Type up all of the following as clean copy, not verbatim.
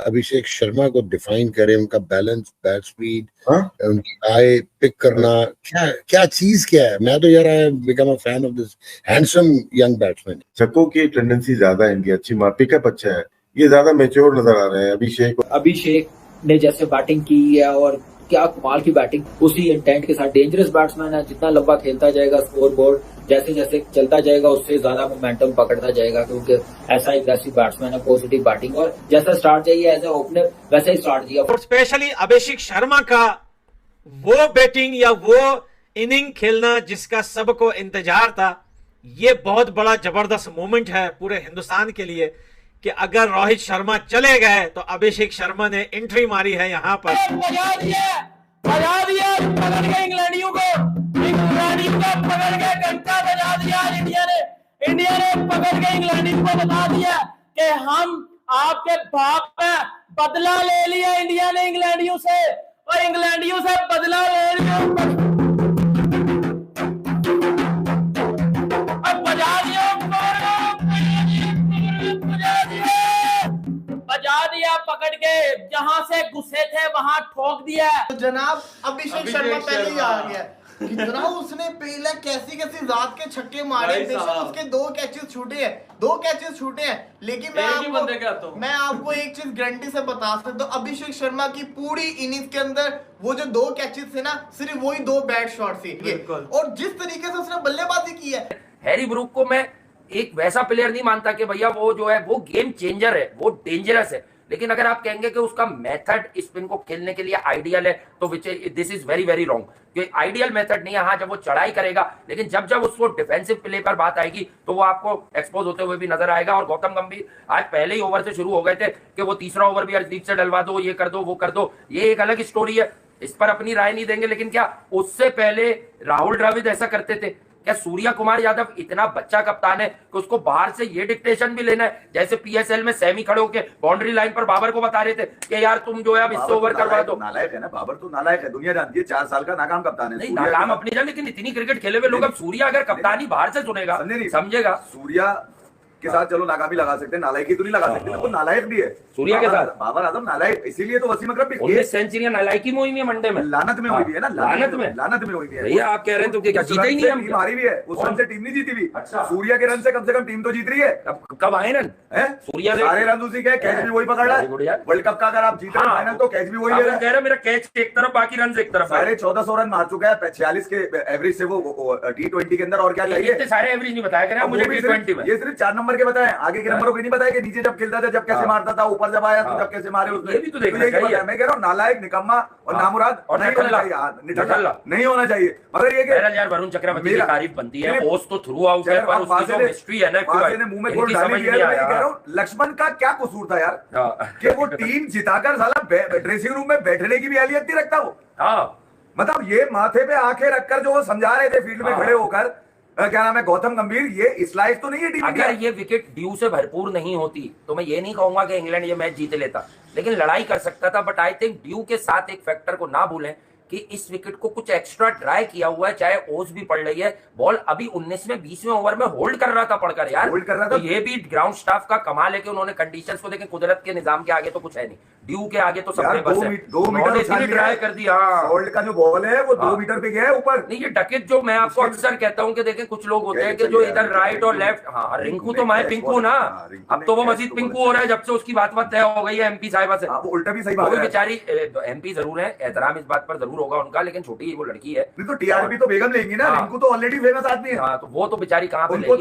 अभिषेक शर्मा को डिफाइन करे, उनका बैलेंस, बैट स्पीड, उनकी आई पिक करना, क्या चीज क्या है? मैं तो यार I become a fan of this handsome young batsman. छक्कों की टेंडेंसी ज्यादा है इनकी, अच्छी पिकअप अच्छा है, ये ज्यादा मैच्योर नजर आ रहे हैं। अभिषेक ने जैसे बैटिंग की है और क्या कमाल की बैटिंग, उसी इंटेंट के साथ डेंजरस बैट्समैन है, जितना लंबा खेलता जाएगा स्कोर बोर्ड जैसे जैसे चलता जाएगा उससे ज्यादा मोमेंटम पकड़ता जाएगा, क्योंकि ऐसा एग्रेसिव बैट्समैन है, पॉजिटिव बैटिंग, और जैसा स्टार्ट चाहिए एज ए ओपनर वैसे ही स्टार्ट दिया। और स्पेशली अभिषेक शर्मा का वो बैटिंग या वो इनिंग खेलना जिसका सबको इंतजार था, ये बहुत बड़ा जबरदस्त मोमेंट है पूरे हिंदुस्तान के लिए कि अगर रोहित शर्मा चले गए तो अभिषेक शर्मा ने एंट्री मारी है यहाँ पर। बजा दिया पकड़ के इंग्लैंडियों को पकड़ के घंटा बजा दिया। इंडिया ने पकड़ के इंग्लैंडियों को बता दिया कि हम आपके बाप पे बदला ले लिया। इंडिया ने इंग्लैंडियों से, और इंग्लैंडियों से बदला ले लिया। अब बजा दिया पकड़ के, जहां से गुस्से थे वहां ठोक दिया। तो जनाब अभिषेक शर्मा पहले ही आ गया। कितना उसने पहले कैसी रात के छक्के मारे, उसके 2 कैचेस छूटे हैं, लेकिन मैं आपको एक चीज गारंटी से बता सकता हूँ, अभिषेक शर्मा की पूरी इनिंग्स के अंदर वो जो 2 कैचेस थे ना, सिर्फ वही 2 बैट शॉट थे, और जिस तरीके से उसने बल्लेबाजी की है। हैरी ब्रूक को मैं एक वैसा प्लेयर नहीं मानता कि भैया वो जो है वो गेम चेंजर है, वो डेंजरस है, लेकिन अगर आप कहेंगे कि उसका मेथड स्पिन को खेलने के लिए आइडियल है तो this is very very wrong. कि आइडियल मेथड नहीं है, हाँ जब वो चढ़ाई करेगा, लेकिन जब जब उसको डिफेंसिव प्ले पर बात आएगी तो वो आपको एक्सपोज होते हुए भी नजर आएगा। और गौतम गंभीर आज पहले ही ओवर से शुरू हो गए थे कि वो तीसरा ओवर भी हरदीप से डलवा दो, ये कर दो, वो कर दो, ये एक अलग स्टोरी है, इस पर अपनी राय नहीं देंगे। लेकिन क्या उससे पहले राहुल द्रविड़ ऐसा करते थे? क्या सूर्या कुमार यादव इतना बच्चा कप्तान है कि उसको बाहर से ये डिक्टेशन भी लेना है? जैसे पीएसएल में सेमी खड़े होके बाउंड्री लाइन पर बाबर को बता रहे थे कि यार तुम जो है अब इससे ओवर करवा दो। नालायक है ना बाबर, तो नालायक है, दुनिया जानती है, 4 साल का नाकाम कप्तान है। नहीं नाकाम अपनी जान, लेकिन इतनी क्रिकेट खेले हुए लोग, अब सूर्या अगर कप्तानी बाहर से सुनेगा समझेगा। सूर्या के साथ चलो नाकामी लगा सकते हैं, नालायकी तो नहीं लगा सकते, वो नालायक भी है। सूर्या के साथ बाबर आजम नालायक, इसीलिए तो वसीम अकरम भी 19 सेंचुरियां नालायकी में हुई है, मंडे में लानत में हुई भी है ना, लानत में हुई है। भैया आप कह रहे हैं तो क्या जीते ही नहीं? हम हारी भी है, उस रन से टीम नहीं जीती भी। सूर्या के रन से कम टीम तो जीत रही है। कब आए रन? सूर्या सारे रन उसी के, कैच भी वही पकड़ रहा है। वर्ल्ड कप का अगर आप जीते फाइनल तो कैच भी वही ले रहा है। मेरा कैच एक तरफ बाकी रन एक तरफ। 1450 रन मार चुका है 46 के एवरेज से वो T20 के अंदर, और क्या चाहिए? सारे एवरेज नहीं बताया करें मुझे T20 में, ये सिर्फ 4 नंबर के बताए, आगे के नंबरों को नहीं बताया कि नीचे जब खेलता था जब कैसे मारता था, ऊपर जब आया तो जब कैसे मारे उसने। ये भी तो देखना चाहिए। मैं कह रहा हूँ नालायक, निकम्मा और नामुराद नहीं होना चाहिए। मगर ये यार वरुण चक्रवर्ती की तारीफ बनती है, पोस्ट तो थ्रू आउट है, पर उसकी जो हिस्ट्री है ना मुंह में गोल डाल दिया। मैं कह रहा हूँ लक्ष्मण का क्या कसूर था यार कि वो टीम जिताकर साला ड्रेसिंग रूम में बैठने की भी अहलियत नहीं रखता वो। मतलब ये माथे पे आंखें रखकर जो वो समझा रहे थे फील्ड में खड़े होकर, क्या नाम है, गौतम गंभीर, ये इस लायक तो नहीं है टीम। अगर ये विकेट ड्यू से भरपूर नहीं होती तो मैं ये नहीं कहूंगा कि इंग्लैंड ये मैच जीत लेता, लेकिन लड़ाई कर सकता था। बट आई थिंक ड्यू के साथ एक फैक्टर को ना भूलें कि इस विकेट को कुछ एक्स्ट्रा ट्राई किया हुआ है, चाहे ओस भी पड़ रही है, बॉल अभी 19वें 20वें ओवर में होल्ड कर रहा था पड़कर यार, होल्ड कर रहा था। तो ये भी ग्राउंड स्टाफ का कमाल है कि उन्होंने कंडीशंस को देखें, कुदरत के निजाम के आगे तो कुछ है नहीं, ड्यू के आगे तो सबने बस है। 2 मीटर ट्राई कर दिया, होल्ड का जो बॉल है वो 2 मीटर पे गया है ऊपर। नहीं ये डकेट जो मैं आपको अक्सर कहता हूँ कि देखें कुछ लोग होते हैं कि जो इधर राइट और लेफ्ट, हाँ रिंकू तो मैं पिंकू ना, अब तो वो मजीद पिंकू हो रहा है जब से उसकी बात तय हो गई है एमपी साहिबा से। उल्टा भी सही बात है, बेचारी एमपी जरूर है, एहतराम इस बात पर जरूर होगा उनका, लेकिन छोटी वो लड़की है। तो टीआरपी तो बेगम लेंगी ना, रिंकू तो ऑलरेडी फेमस आदमी है। हाँ तो वो तो बेचारी कहाँ पे उनको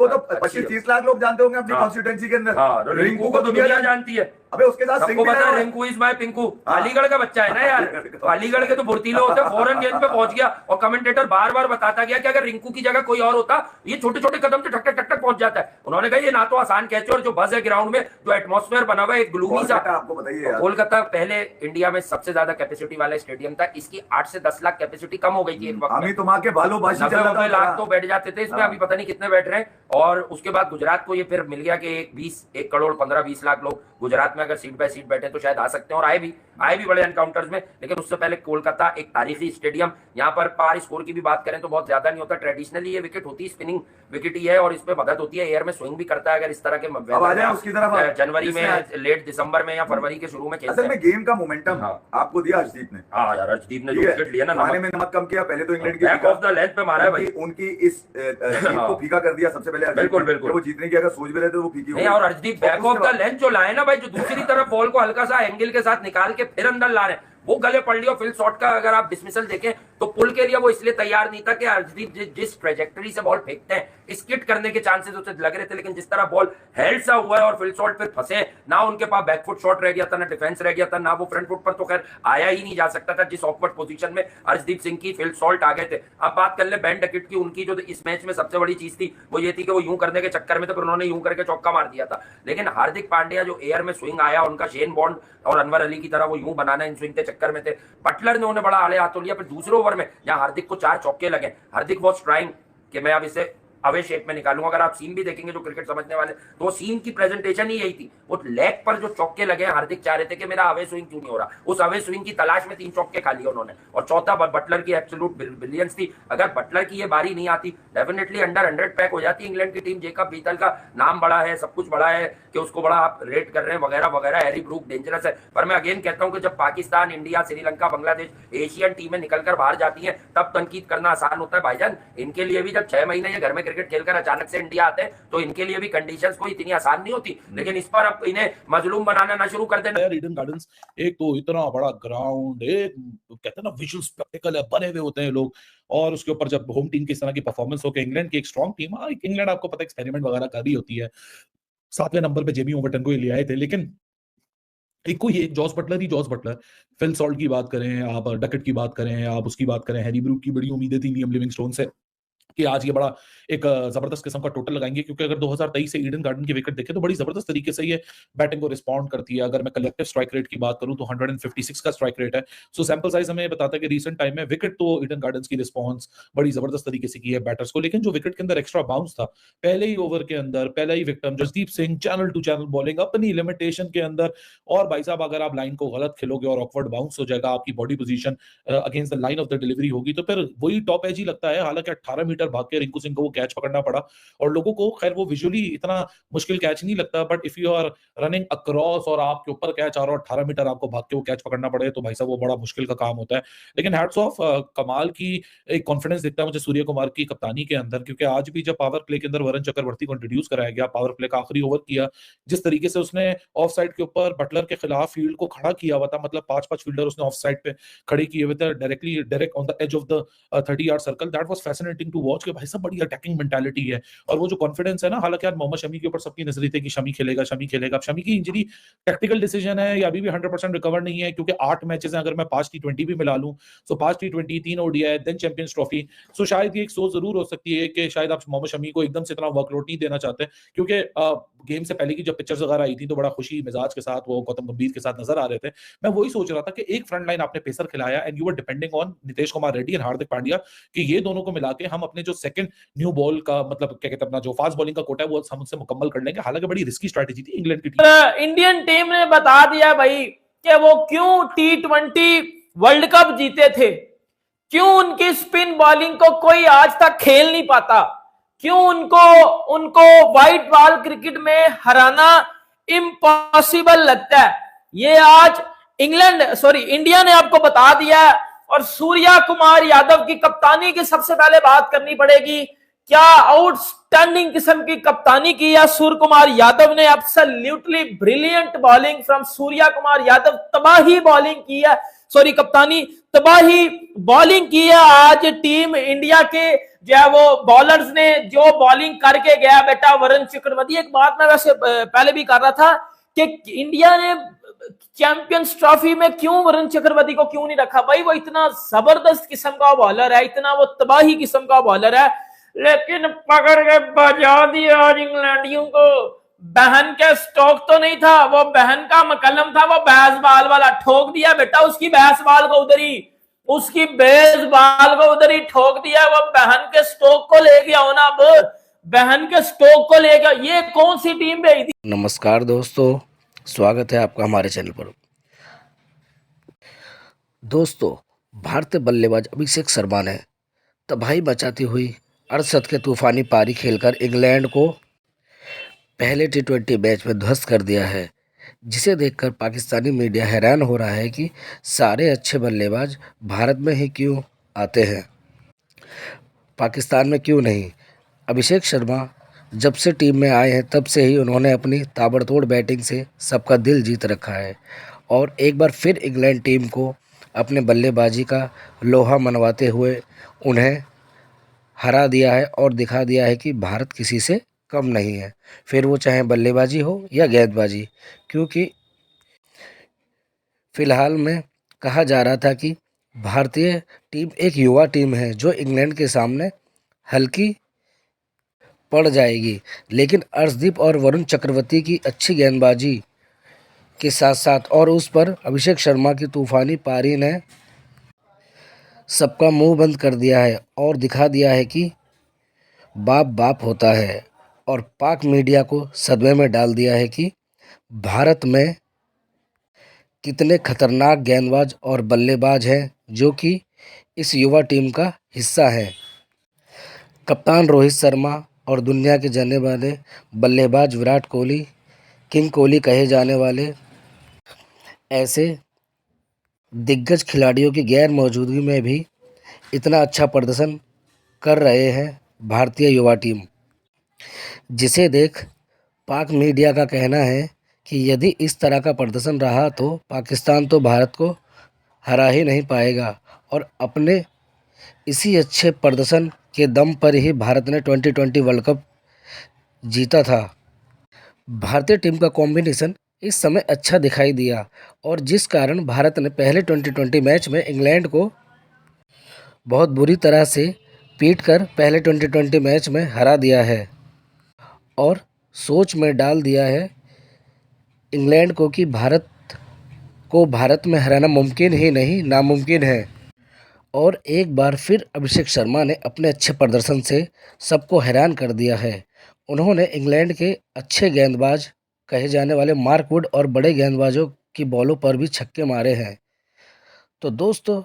तो 25-30 लाख लोग जानते होंगे अपनी कॉन्स्टिट्यूएंसी के अंदर। रिंकू को तो दुनिया जानती है। अबे उसके साथ सबको पता है रिंकू इज माय पिंकू, अलीगढ़ का बच्चा है ना यार, तो अलीगढ़ के तो भुर्तीले होते हैं, फौरन गेंद पे पहुंच गया। और कमेंटेटर बार बार बताता गया कि अगर रिंकू की जगह कोई और होता ये छोटे छोटे कदम से ठक ठक पहुंच जाता है। उन्होंने कहा ये ना तो आसान कैच और जो बज है ग्राउंड में, जो एटमॉस्फेयर बना हुआ है एक ग्लूमी सा। आपको बताइए कोलकाता पहले इंडिया में सबसे ज्यादा कैपेसिटी वाला स्टेडियम था, इसकी 8 से 10 लाख कैपेसिटी कम हो गई थी एक वक्त में, 90 लाख तो बैठ जाते थे, इसमें अभी पता नहीं कितने बैठ रहे हैं। और उसके बाद गुजरात को ये फिर मिल गया कि 1 करोड़ 15-20 लाख लोग गुजरात में अगर सीट बाय सीट बैठे तो शायद आ सकते हैं, और आए भी बड़े एनकाउंटर्स में। लेकिन उससे पहले कोलकाता एक तारीखी स्टेडियम, यहाँ पर पार स्कोर की भी बात करें तो बहुत ज्यादा नहीं होता। ट्रेडिशनली ये विकेट होती है, स्पिनिंग विकेट ही है, और इसमें मदद होती है, एयर में स्विंग भी करता है। अगर इस तरह के जनवरी में, लेट दिसंबर में या फरवरी के शुरू में खेलते हैं। गेम का मोमेंटम आपको दिया अर्शदीप ने। हाँ यार, अर्शदीप ने जो विकेट लिया ना, खाने में नमक कम किया। पहले तो इंग्लैंड की बैक ऑफ द लेंथ पे मारा है भाई, उनकी इस जीत को फीका कर दिया सबसे पहले। बिल्कुल वो जीतने की अगर सोच भी रहे थे वो फीकी हो गई। और Arshdeep back of the length जो लाए ना भाई, जो दूसरी तरफ बॉल को हल्का सा एंगल के साथ निकाल के फिर अंदर ला रहे हैं, वो गले पड़ लिया। फिल शॉट का अगर आप डिसमिसल देखें तो पुल के लिए वो इसलिए तैयार नहीं था कि अर्शदीप जिस ट्रेजेक्टरी से बॉल फेंकते हैं, स्किट करने के चांसेस उसे लग रहे थे, लेकिन जिस तरह बॉल हेल्ड सा हुआ है और फिल शॉट फिर फंसे ना, उनके पास बैकफुट शॉट रह गया था, ना डिफेंस रह गया था, ना वो फ्रंट फुट पर तो खैर आया ही नहीं जा सकता था, जिस ऑकवर्ड पोजीशन में अर्शदीप सिंह की फिल शॉट आ गए थे। अब बात कर ले बेन डकेट की, उनकी जो इस मैच में सबसे बड़ी चीज थी वो ये थी कि वो यूं करने के चक्कर में तो उन्होंने यूं करके चौका मार दिया था। लेकिन हार्दिक पांड्या जो एयर में स्विंग आया, उनका शेन बॉन्ड और अनवर अली की तरह वो यूं बनाना इन स्विंग के चक्कर में थे। बटलर ने उन्हें बड़ा आले हाथों लिया। फिर दूसरे ओवर में जहां हार्दिक को 4 चौके लगे, हार्दिक वॉज ट्राइंग कि मैं अब इसे अवे शेप में निकालूंगा। अगर आप सीन भी देखेंगे जो क्रिकेट समझने वाले, तो सीन की प्रेजेंटेशन ही यही थी। वो लेग पर जो चौके लगे, हार्दिक चाह रहे थे कि मेरा अवे स्विंग क्यों नहीं हो रहा। उस अवे स्विंग की तलाश में 3 चौके खा लिए उन्होंने, और चौथा बटलर की एब्सोल्यूट ब्रिलियंस थी। अगर बटलर की ये बारी नहीं आती, डेफिनेटली अंडर 100 पैक हो जाती इंग्लैंड की टीम। जेकब बीतल का नाम बड़ा है, सब कुछ बड़ा है कि उसको बड़ा आप रेट कर रहे हैं वगैरह वगैरह। हैरी ब्रूक डेंजरस है, पर मैं अगेन कहता हूं कि जब पाकिस्तान, इंडिया, श्रीलंका, बांग्लादेश एशियन टीमें निकलकर बाहर जाती हैं, तब तनकीद करना आसान होता है भाईजान। इनके लिए भी जब 6 महीने ये घर में क्रिकेट खेलकर अचानक से इंडिया आते हैं, तो इनके लिए भी कंडीशंस कोई इतनी आसान नहीं होती। लेकिन इस पर अब इन्हें मजलूम बनाना ना शुरू कर देना। ईडन गार्डन्स एक तो इतना बड़ा ग्राउंड, एक कहते हैं ना विजुअल स्पेक्टेकल है, बने हुए होते हैं लोग, और उसके ऊपर जब होम टीम की इस तरह की परफॉर्मेंस हो के इंग्लैंड की एक स्ट्रॉन्ग टीम, इंग्लैंड आपको पता है एक्सपेरिमेंट वगैरह कर रही होती है। 7वें नंबर पे जेमी ओवरटन को ले आए थे, लेकिन एक कोई एक जॉस बटलर, फिल सॉल्ट की बात करें आप, डकेट की बात करें आप, उसकी बात करें, हैरी ब्रूक की बड़ी उम्मीदें थी लियम लिविंगस्टोन से कि आज ये बड़ा एक जबरदस्त किस्म का टोटल लगाएंगे, क्योंकि अगर 2023 से ईडन गार्डन की विकेट देखें तो बड़ी जबरदस्त तरीके से ये बैटिंग को रिस्पॉन्ड करती है। अगर मैं कलेक्टिव स्ट्राइक रेट की बात करूं तो 156 का स्ट्राइक रेट है। सो सैंपल साइज हमें बताता है कि रीसेंट टाइम में विकेट तो ईडन गार्डन्स की रिस्पॉन्स बड़ी जबरदस्त तरीके से की है बैटर्स को, लेकिन जो विकेट के अंदर एक्स्ट्रा बाउंस था पहले ही ओवर के अंदर, पहला ही wicket Jasdeep Singh channel to channel bowling अपनी लिमिटेशन के अंदर, और भाई साहब अगर आप लाइन को गलत खेलोगे और ऑकवर्ड बाउंस हो जाएगा, आपकी body position against the line of the delivery होगी, तो फिर वही टॉप एज ही लगता है। हालांकि 18 मीटर भाग के रिंकू सिंह को वो कैच पकड़ना पड़ा, और लोगों को खैर वो विजुअली इतना मुश्किल कैच नहीं लगता, but if you are running across और आपके ऊपर कैच आ रहा है, 18 मीटर आपको भाग के वो कैच पकड़ना पड़े, तो भाई साहब वो बड़ा मुश्किल का काम होता है। लेकिन हैट्स ऑफ, कमाल की एक कॉन्फिडेंस दिखता है मुझे सूर्य कुमार की कप्तानी के अंदर, क्योंकि आज भी जब पावर प्ले के अंदर वरुण चक्रवर्ती को इंट्रोड्यूस कराया गया, पावर प्ले का आखिरी ओवर किया, जिस तरीके से उसने ऑफ साइड के ऊपर बटलर के खिलाफ फील्ड को खड़ा किया हुआ था, मतलब 5-5 फील्डर उसने ऑफ साइड पे खड़े किए हुए थे, direct on the edge of the 30 yard circle. That was fascinating to watch कि भाई साहब बड़ी अटैकिंग मेंटालिटी है, और वो जो कॉन्फिडेंस है ना। हालांकि यार मोहम्मद शमी के ऊपर सबकी नजर थी कि शमी खेलेगा। अब शमी की इंजरी टैक्टिकल डिसीजन है या अभी भी 100% रिकवर नहीं है, क्योंकि 8 मैचेस हैं, अगर मैं 5 T20 भी मिला लूं तो 5 T20, 3 ODI, then champions trophy. So शायद ये एक सोच जरूर हो सकती है कि शायद आप मोहम्मद शमी को एकदम से इतना वर्कलोड नहीं देना चाहते, क्योंकि गेम से पहले की जब पिक्चर्स वगैरह आई थी तो बड़ा खुशी मिजाज के साथ वो गौतम गंभीर के साथ नजर आ रहे थे। मैं वही सोच रहा था कि एक फ्रंट लाइन आपने पेसर खिलाया and you were depending on Nitish Kumar Reddy and Hardik Pandya, कि ये दोनों को मिला के हम अपने जो सेकंड न्यू बॉल का मतलब क्या कहते हैं अपना जो फास्ट बॉलिंग का कोटा है वो हम उससे मुकम्मल कर लेंगे। हालांकि बड़ी रिस्की स्ट्रेटजी थी इंग्लैंड की टीम। इंडियन टीम ने बता दिया भाई कि वो क्यों T20 वर्ल्ड कप जीते थे, क्यों उनकी स्पिन बॉलिंग को कोई आज तक खेल नहीं पाता, क्यों उनको व्हाइट बॉल क्रिकेट में हराना इम्पॉसिबल लगता है। ये आज इंडिया ने आपको बता दिया। और सूर्या कुमार यादव की कप्तानी की सबसे पहले बात करनी पड़ेगी। क्या आउटस्टैंडिंग किस्म की कप्तानी की है सूर्य कुमार यादव ने। Absolutely brilliant bowling from Surya Kumar Yadav. तबाही बॉलिंग की है, कप्तानी तबाही बॉलिंग की है। आज टीम इंडिया के जो है वो बॉलर्स ने जो बॉलिंग करके गया बेटा वरुण चक्रवर्ती। एक बात मैं वैसे पहले भी कर रहा था कि इंडिया ने चैंपियंस ट्रॉफी में क्यों वरुण चक्रवर्ती को क्यों नहीं रखा। भाई वो इतना जबरदस्त किस्म का बॉलर है, इतना वो तबाही किस्म का बॉलर है, लेकिन पकड़ के बजा दिया आज इंग्लैंडियों को। बहन के स्टॉक तो नहीं था, वो बहन का मकलम था, वो बेसबॉल वाला ठोक दिया बेटा। उसकी बेसबॉल को उधर ही ठोक दिया। वो बहन के स्टॉक को ले गया होना, बहन के स्टॉक को ले गया। ये कौन सी टीम भेज दी। नमस्कार दोस्तों, स्वागत है आपका हमारे चैनल पर। दोस्तों, भारतीय बल्लेबाज अभिषेक शर्मा ने तबाही मचाती हुई 68 के तूफानी पारी खेलकर इंग्लैंड को पहले टी20 मैच में ध्वस्त कर दिया है, जिसे देखकर पाकिस्तानी मीडिया हैरान हो रहा है कि सारे अच्छे बल्लेबाज भारत में ही क्यों आते हैं, पाकिस्तान में क्यों नहीं। अभिषेक शर्मा जब से टीम में आए हैं तब से ही उन्होंने अपनी ताबड़तोड़ बैटिंग से सबका दिल जीत रखा है और एक बार फिर इंग्लैंड टीम को अपने बल्लेबाजी का लोहा मनवाते हुए उन्हें हरा दिया है और दिखा दिया है कि भारत किसी से कम नहीं है, फिर वो चाहे बल्लेबाजी हो या गेंदबाजी। क्योंकि फ़िलहाल में कहा जा रहा था कि भारतीय टीम एक युवा टीम है जो इंग्लैंड के सामने हल्की पड़ जाएगी, लेकिन अर्शदीप और वरुण चक्रवर्ती की अच्छी गेंदबाजी के साथ साथ और उस पर अभिषेक शर्मा की तूफानी पारी ने सबका मुंह बंद कर दिया है और दिखा दिया है कि बाप बाप होता है और पाक मीडिया को सदमे में डाल दिया है कि भारत में कितने खतरनाक गेंदबाज और बल्लेबाज हैं जो कि इस युवा टीम का हिस्सा हैं। कप्तान रोहित शर्मा और दुनिया के जाने वाले बल्लेबाज विराट कोहली, किंग कोहली कहे जाने वाले ऐसे दिग्गज खिलाड़ियों की गैर मौजूदगी में भी इतना अच्छा प्रदर्शन कर रहे हैं भारतीय युवा टीम, जिसे देख पाक मीडिया का कहना है कि यदि इस तरह का प्रदर्शन रहा तो पाकिस्तान तो भारत को हरा ही नहीं पाएगा और अपने इसी अच्छे प्रदर्शन के दम पर ही भारत ने 2020 वर्ल्ड कप जीता था। भारतीय टीम का कॉम्बिनेशन इस समय अच्छा दिखाई दिया और जिस कारण भारत ने पहले 2020 मैच में इंग्लैंड को बहुत बुरी तरह से पीटकर पहले 2020 मैच में हरा दिया है और सोच में डाल दिया है इंग्लैंड को कि भारत को भारत में हराना मुमकिन ही नहीं नामुमकिन है। और एक बार फिर अभिषेक शर्मा ने अपने अच्छे प्रदर्शन से सबको हैरान कर दिया है। उन्होंने इंग्लैंड के अच्छे गेंदबाज कहे जाने वाले मार्क वुड और बड़े गेंदबाजों की बॉलों पर भी छक्के मारे हैं। तो दोस्तों,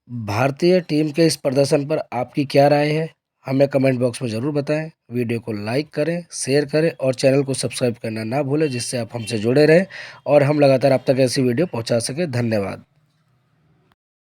भारतीय टीम के इस प्रदर्शन पर आपकी क्या राय है, हमें कमेंट बॉक्स में ज़रूर बताएं। वीडियो को लाइक करें, शेयर करें और चैनल को सब्सक्राइब करना ना भूलें, जिससे आप हमसे जुड़े रहें और हम लगातार आप तक ऐसी वीडियो पहुंचा सकें। धन्यवाद।